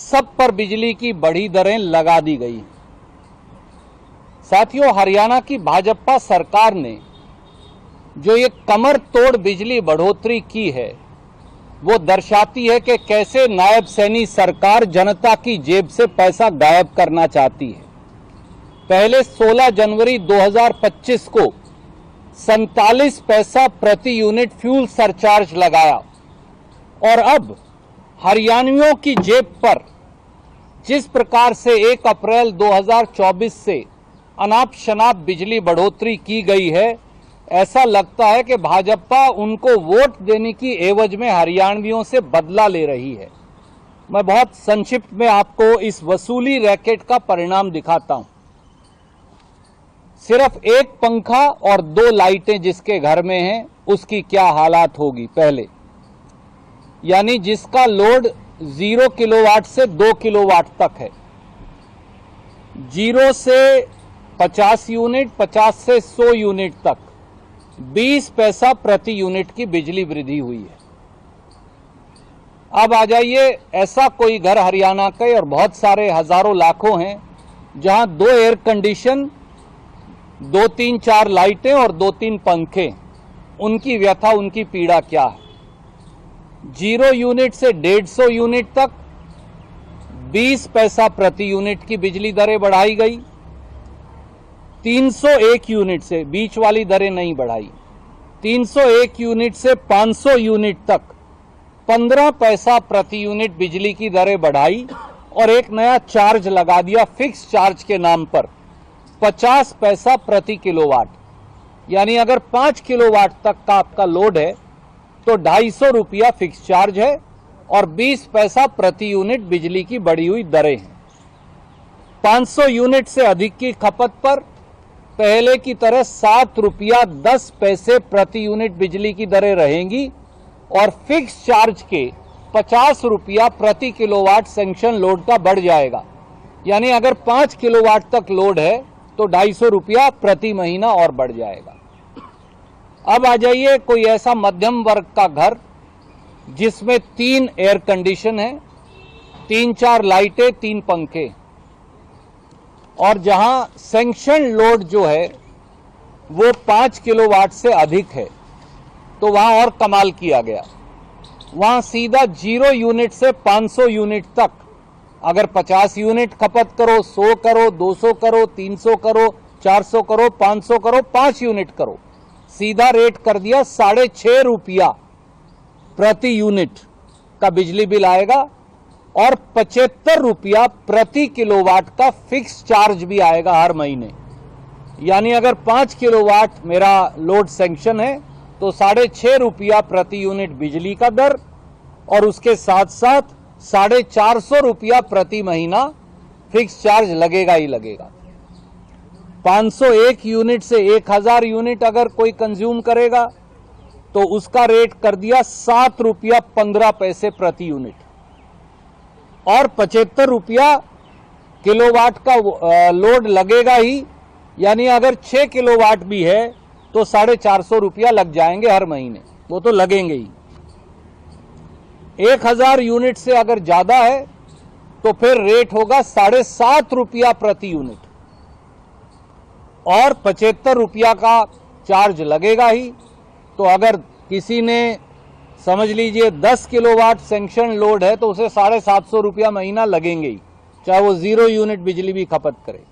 सब पर बिजली की बढ़ी दरें लगा दी गई। साथियों, हरियाणा की भाजपा सरकार ने जो ये कमर तोड़ बिजली बढ़ोतरी की है, वो दर्शाती है कि कैसे नायब सैनी सरकार जनता की जेब से पैसा गायब करना चाहती है। पहले 16 जनवरी 2025 को 47 पैसा प्रति यूनिट फ्यूल सरचार्ज लगाया और अब हरियाणवियों की जेब पर जिस प्रकार से 1 अप्रैल 2024 से अनाप शनाप बिजली बढ़ोतरी की गई है, ऐसा लगता है कि भाजपा उनको वोट देने की एवज में हरियाणवियों से बदला ले रही है। मैं बहुत संक्षिप्त में आपको इस वसूली रैकेट का परिणाम दिखाता हूं। सिर्फ एक पंखा और 2 लाइटें जिसके घर में हैं, उसकी क्या हालात होगी। पहले यानी जिसका लोड 0 किलोवाट से 2 किलोवाट तक है, 0 से 50 यूनिट, 50 से 100 यूनिट तक 20 पैसा प्रति यूनिट की बिजली वृद्धि हुई है। अब आ जाइए, ऐसा कोई घर हरियाणा के और बहुत सारे हजारों लाखों हैं जहां 2 एयर कंडीशन, 2-3-4 लाइटें और 2-3 पंखे, उनकी व्यथा, उनकी पीड़ा क्या है। 0 यूनिट से 150 यूनिट तक 20 पैसा प्रति यूनिट की बिजली दरें बढ़ाई गई। 301 यूनिट से, बीच वाली दरें नहीं बढ़ाई, 301 यूनिट से 500 यूनिट तक 15 पैसा प्रति यूनिट बिजली की दरें बढ़ाई और एक नया चार्ज लगा दिया फिक्स चार्ज के नाम पर, 50 पैसा प्रति किलोवाट। यानी अगर 5 किलोवाट तक का आपका लोड है तो 250 रुपया फिक्स चार्ज है और 20 पैसा प्रति यूनिट बिजली की बढ़ी हुई दरें हैं। 500 यूनिट से अधिक की खपत पर पहले की तरह 7 रुपया 10 पैसे प्रति यूनिट बिजली की दरें रहेंगी और फिक्स चार्ज के 50 रुपया प्रति किलोवाट सैंक्शन लोड का बढ़ जाएगा। यानी अगर 5 किलोवाट तक लोड है तो 250 रुपया प्रति महीना और बढ़ जाएगा। अब आ जाइए, कोई ऐसा मध्यम वर्ग का घर जिसमें 3 एयर कंडीशन है, 3-4 लाइटें, 3 पंखे और जहां सैंक्शन लोड जो है वो 5 किलोवाट से अधिक है, तो वहां और कमाल किया गया। वहां सीधा 0 यूनिट से 500 यूनिट तक अगर 50 यूनिट खपत करो, 100 करो, 200 करो, 300 करो, 400 करो, 500 करो, 5 यूनिट करो, सीधा रेट कर दिया 6.5 रुपया प्रति यूनिट का बिजली बिल आएगा और 75 रुपया प्रति किलोवाट का फिक्स चार्ज भी आएगा हर महीने। यानी अगर 5 किलोवाट मेरा लोड सैंक्शन है तो 6.5 रुपया प्रति यूनिट बिजली का दर और उसके साथ साथ 450 रुपया प्रति महीना फिक्स चार्ज लगेगा ही लगेगा। 501 यूनिट से 1000 यूनिट अगर कोई कंज्यूम करेगा तो उसका रेट कर दिया 7 रुपया 15 पैसे प्रति यूनिट और 75 रुपया किलोवाट का लोड लगेगा ही। यानी अगर 6 किलोवाट भी है तो 450 रुपया लग जाएंगे हर महीने, वो तो लगेंगे ही। 1000 यूनिट से अगर ज्यादा है तो फिर रेट होगा 7.5 रुपया प्रति यूनिट और 75 रुपया का चार्ज लगेगा ही। तो अगर किसी ने समझ लीजिए 10 किलोवाट सैंक्शन लोड है तो उसे 750 रुपया महीना लगेंगे ही, चाहे वो 0 यूनिट बिजली भी खपत करे।